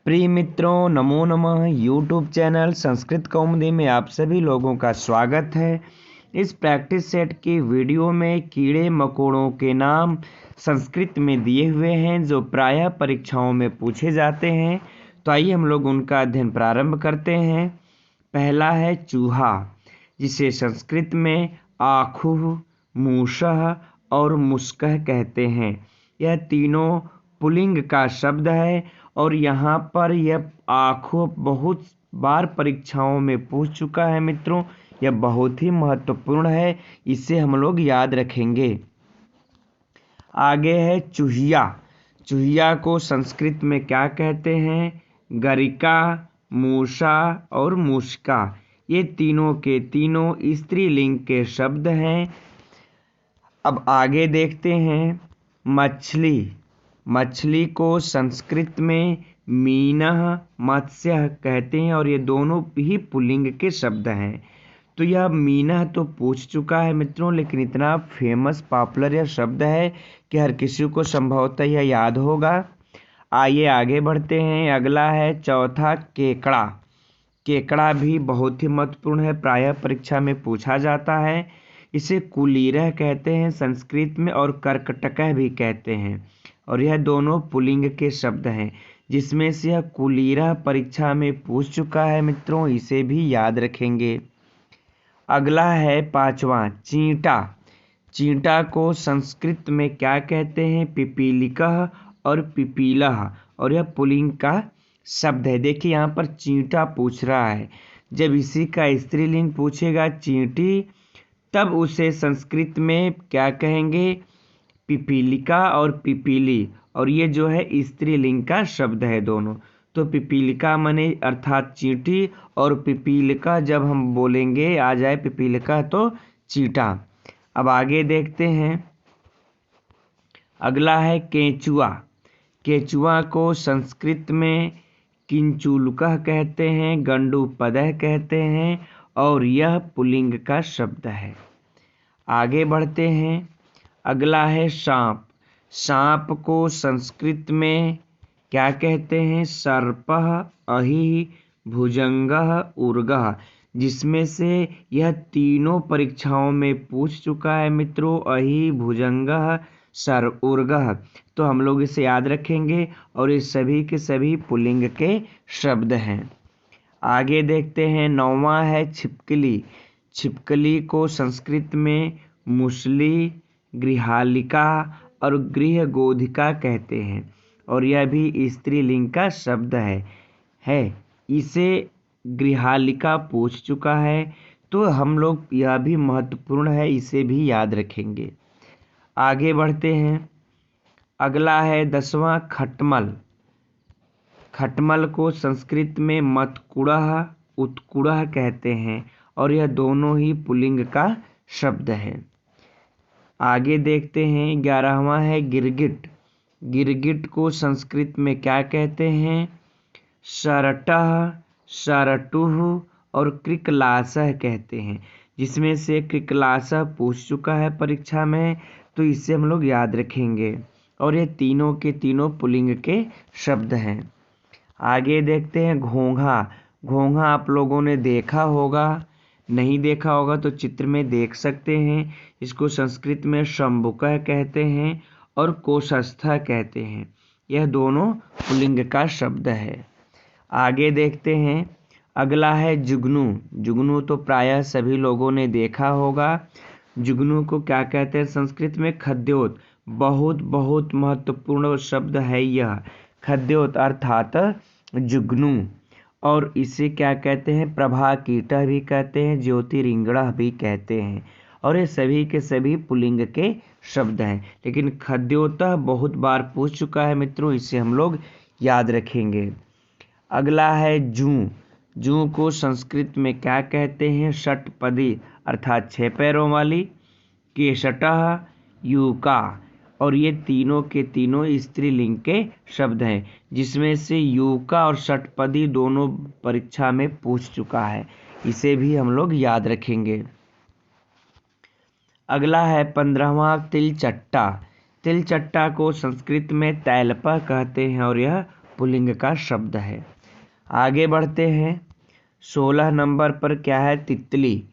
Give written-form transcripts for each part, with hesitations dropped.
प्रिय मित्रों, नमो नमः। यूट्यूब चैनल संस्कृत कौमुदी में आप सभी लोगों का स्वागत है। इस प्रैक्टिस सेट की वीडियो में कीड़े मकोड़ों के नाम संस्कृत में दिए हुए हैं जो प्रायः परीक्षाओं में पूछे जाते हैं। तो आइए हम लोग उनका अध्ययन प्रारंभ करते हैं। पहला है चूहा, जिसे संस्कृत में आखुः, मूषः और मुस्कः कहते हैं। यह तीनों पुल्लिंग का शब्द है और यहाँ पर यह आखुः बहुत बार परीक्षाओं में पूछ चुका है मित्रों। यह बहुत ही महत्वपूर्ण है, इसे हम लोग याद रखेंगे। आगे है चूहिया। चूहिया को संस्कृत में क्या कहते हैं? गरिका, मूषा और मुस्का। ये तीनों के तीनों स्त्रीलिंग के शब्द हैं। अब आगे देखते हैं मछली। मछली को संस्कृत में मीनः, मत्स्यः कहते हैं और ये दोनों ही पुल्लिंग के शब्द हैं। तो यह मीनः तो पूछ चुका है मित्रों, लेकिन इतना फेमस पॉपुलर यह शब्द है कि हर किसी को संभवतः यह याद होगा। आइए आगे बढ़ते हैं। अगला है चौथा केकड़ा। केकड़ा भी बहुत ही महत्वपूर्ण है, प्रायः परीक्षा में पूछा जाता है। इसे कुलीरः कहते हैं संस्कृत में और कर्कटकः भी कहते हैं और यह दोनों पुल्लिंग के शब्द हैं, जिसमें से यह कुलीरः परीक्षा में पूछ चुका है मित्रों, इसे भी याद रखेंगे। अगला है पांचवा चींटा। चींटा को संस्कृत में क्या कहते हैं? पिपीलिकः और पिपीलः और यह पुल्लिंग का शब्द है। देखिए यहाँ पर चींटा पूछ रहा है, जब इसी का स्त्रीलिंग पूछेगा चींटी, तब उसे संस्कृत में क्या कहेंगे? पिपीलिका और पिपीली, और ये जो है स्त्रीलिंग का शब्द है दोनों। तो पिपीलिका माने अर्थात चींटी, और पिपीलिका जब हम बोलेंगे आ जाए पिपीलिका तो चींटा। अब आगे देखते हैं। अगला है केंचुआ। केंचुआ को संस्कृत में किंचुलुकः कहते हैं, गंडूपदः कहते हैं और यह पुल्लिंग का शब्द है। आगे बढ़ते हैं। अगला है सांप। सांप को संस्कृत में क्या कहते हैं? सर्पः, अहिः, भुजंगः, उर्गः, जिसमें से यह तीनों परीक्षाओं में पूछ चुका है मित्रों, अहिः, भुजंगः, उर्गः। तो हम लोग इसे याद रखेंगे और ये सभी के सभी पुल्लिंग के शब्द हैं। आगे देखते हैं। नौवां है छिपकली। छिपकली को संस्कृत में मुसली, गृहालिका और गृहगोधिका कहते हैं और यह भी स्त्रीलिंग का शब्द है। इसे गृहालिका पूछ चुका है, तो हम लोग यह भी महत्वपूर्ण है, इसे भी याद रखेंगे। आगे बढ़ते हैं। अगला है 10वां खटमल। खटमल को संस्कृत में मतकुड़ः, उत्कुड़ः कहते हैं और यह दोनों ही पुल्लिंग का शब्द है। आगे देखते हैं। 11वां है गिरगिट। गिरगिट को संस्कृत में क्या कहते हैं? शरटः, शरटुः और कृकलासः कहते हैं, जिसमें से कृकलासः पूछ चुका है परीक्षा में, तो इसे हम लोग याद रखेंगे और ये तीनों के तीनों पुल्लिंग के शब्द हैं। आगे देखते हैं घोंघा। घोंघा आप लोगों ने देखा होगा, नहीं देखा होगा तो चित्र में देख सकते हैं। इसको संस्कृत में शंभुकः कहते हैं और कोशस्थः कहते हैं। यह दोनों पुल्लिंग का शब्द है। आगे देखते हैं। अगला है जुगनू। जुगनू तो प्रायः सभी लोगों ने देखा होगा। जुगनू को क्या कहते हैं संस्कृत में? खद्योत। बहुत बहुत महत्वपूर्ण शब्द है यह, खद्योत अर्थात जुगनू। और इसे क्या कहते हैं? प्रभाकीटः भी कहते हैं, ज्योतिरिंगणः भी कहते हैं और ये सभी के सभी पुल्लिंग के शब्द हैं। लेकिन खद्योतः बहुत बार पूछ चुका है मित्रों, इसे हम लोग याद रखेंगे। अगला है जूं। जूं को संस्कृत में क्या कहते हैं? षट्पदी अर्थात 6 पैरों वाली। केशटः, यूका और ये तीनों के तीनों स्त्रीलिंग के शब्द हैं, जिसमें से यूका और षट्पदी दोनों परीक्षा में पूछ चुका है, इसे भी हम लोग याद रखेंगे। अगला है 15वां तिलचट्टा। तिलचट्टा को संस्कृत में तैलपः कहते हैं और यह पुल्लिंग का शब्द है। आगे बढ़ते हैं। 16 नंबर पर क्या है? तितली।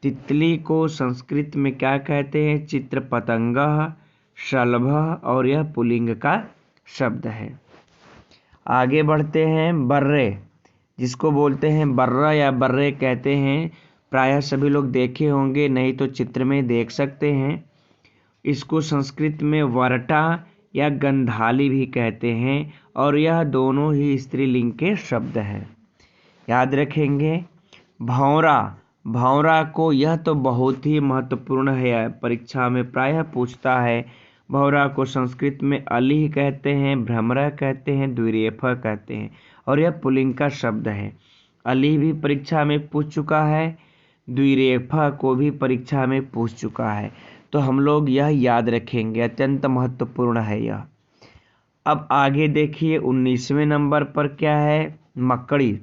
तितली को संस्कृत में क्या कहते हैं? चित्र पतंगः, शलभः, और यह पुल्लिंग का शब्द है। आगे बढ़ते हैं। बर्रे, जिसको बोलते हैं बर्रा या बर्रे कहते हैं, प्रायः सभी लोग देखे होंगे, नहीं तो चित्र में देख सकते हैं। इसको संस्कृत में वरटा या गंधाली भी कहते हैं और यह दोनों ही स्त्रीलिंग के शब्द हैं। याद रखेंगे। भौरा, भौरा को, यह तो बहुत ही महत्वपूर्ण है, परीक्षा में प्रायः पूछता है। भौरा को संस्कृत में अलीह कहते हैं, भ्रमरा कहते हैं, द्विरेफा कहते हैं और यह पुल्लिंग का शब्द है। अलीह भी परीक्षा में पूछ चुका है, द्विरेफा को भी परीक्षा में पूछ चुका है, तो हम लोग यह याद रखेंगे, अत्यंत महत्वपूर्ण है यह। अब आगे देखिए 19वें नंबर पर क्या है? मकड़ी।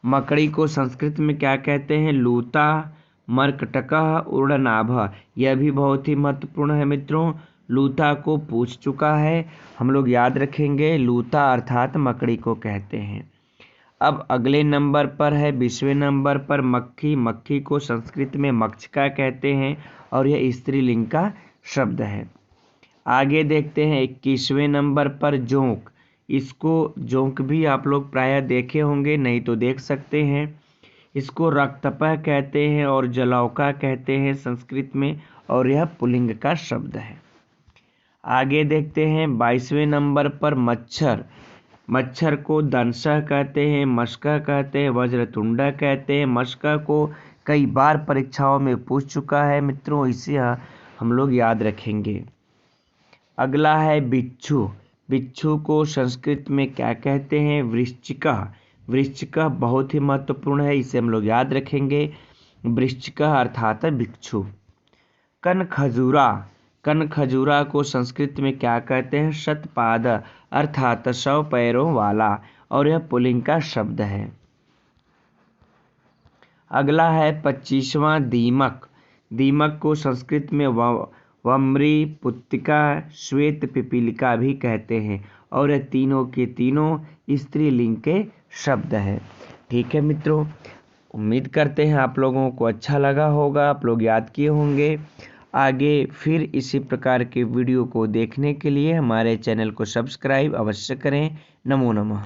मकड़ी को संस्कृत में क्या कहते हैं? लूता, मर्कटकः, उड़नाभः। यह भी बहुत ही महत्वपूर्ण है मित्रों, लूता को पूछ चुका है, हम लोग याद रखेंगे, लूता अर्थात मकड़ी को कहते हैं। अब अगले नंबर पर है 20वें नंबर पर मक्खी। मक्खी को संस्कृत में मक्षिका कहते हैं और यह स्त्रीलिंग का शब्द है। आगे देखते हैं 21वें नंबर पर जोंक। इसको जोंक भी आप लोग प्रायः देखे होंगे, नहीं तो देख सकते हैं। इसको रक्तपः कहते हैं और जलौका कहते हैं संस्कृत में और यह पुल्लिंग का शब्द है। आगे देखते हैं 22वें नंबर पर मच्छर। मच्छर को दंशः कहते हैं, मशकः कहते हैं, वज्रतुंड कहते हैं। मशकः को कई बार परीक्षाओं में पूछ चुका है मित्रों, इसे हम लोग याद रखेंगे। अगला है बिच्छू। बिच्छू को संस्कृत में क्या कहते हैं? वृश्चिकः। वृश्चिकः बहुत ही महत्वपूर्ण है, इसे हम लोग याद रखेंगे, वृश्चिकः अर्थात बिच्छू। कनखजूरा। कनखजूरा को संस्कृत में क्या कहते हैं? शतपाद अर्थात 100 पैरों वाला और यह पुल्लिंग का शब्द है। अगला है 25वां दीमक। दीमक को संस्कृत में वम्री, पुत्तिका, श्वेत पिपीलिका भी कहते हैं और यह तीनों के तीनों स्त्रीलिंग के शब्द हैं। ठीक है मित्रों, उम्मीद करते हैं आप लोगों को अच्छा लगा होगा, आप लोग याद किए होंगे। आगे फिर इसी प्रकार के वीडियो को देखने के लिए हमारे चैनल को सब्सक्राइब अवश्य करें। नमो नमः।